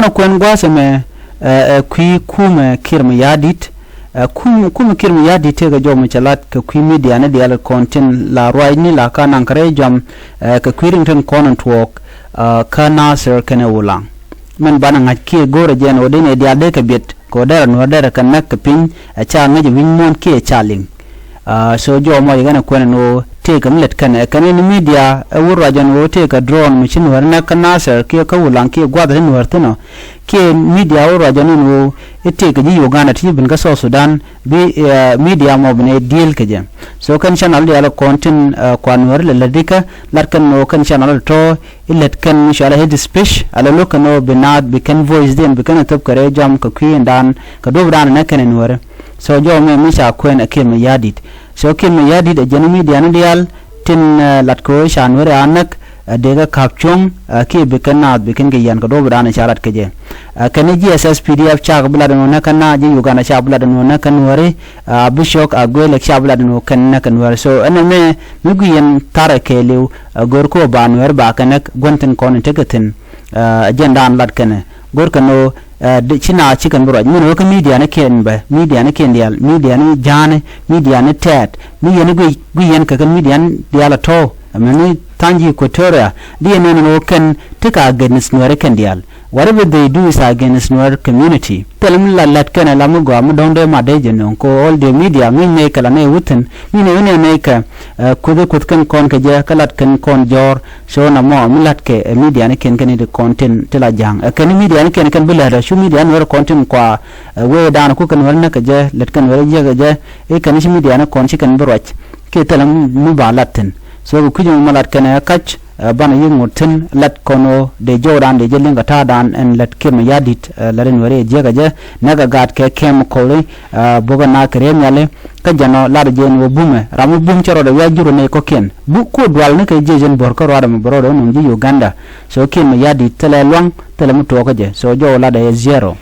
bana kwen gwaseme kui kume kirma yadit kume kirma yadit ga jom chalat ka kui media ne dial content la roi ni la ka nan kare jam ka kwirington konan twok ka nasir kana wulang men bana ngaki gore jen odine dia de ka bit ko dara no dara kan nak pin cha ngaji winmon ke chaling so jo mo yigana kwen no take let kan ni media wurra jan wo take drone machine warna kan nasir ke ka wulang ke gwada ni wartano ke media wurra jan no take ji Uganda ti bin ka so Sudan bi media mo bne deal ke jam so kan channel dia content kwan war le ladika lat kan no kan channel to illet kan inshallah head speech ala lokano binad bi kan voice den bi kan top kare jam ka kwi dan ka dobran na kan war so jo me mi sa kwen akim yadit so kim yadit a jani media na dial tin lat ko shan war anak dega kapchong ki bi kan na bi kan ge yan ka dobran sharat ke je kan GSS PDF cha bula no na kan na ji Uganda cha bula no na kan wari bishok agwele cha bula no kan na kan war so ana me mugiyen tara ke lew gor ko ban wer ba kan gonten kon tegatin agenda an lat kan gor kan no de china chikan bro mun ko media na ken ba media na ken dial media ni jane media ni tet mi yen guyen ka kan media dial to amani tanji Equatoria DNA no can take against Nuer Kendial. Whatever they do is against Nuer community. Tell me that can alamu go am don't de madeje ko all the media mi make la ne wuten mi ne make kude kutkan kon ke je kalat kan kon jor so na mo milat ke media ne ken de content tela jang kan media ne ken kan bila da shu media Nuer content kwa we dan ku kan warna ke je let kan wer je e kan shi media ne kon shi kan broch ke telam mu balaten so ku jum malat kana kach bana yumutin lat kono de joran de jelinga tadan en lat kim yadit laren wore jega je naga gat ke kem kole boga na krem yale ka jano lar jen wo bume ramu bum chero de wajuro ne ko ken bu ko dwal ne ke jejen bor ko wada mo boro no ji Uganda so kim yadit tele long tele mu to ko je so jo la de zero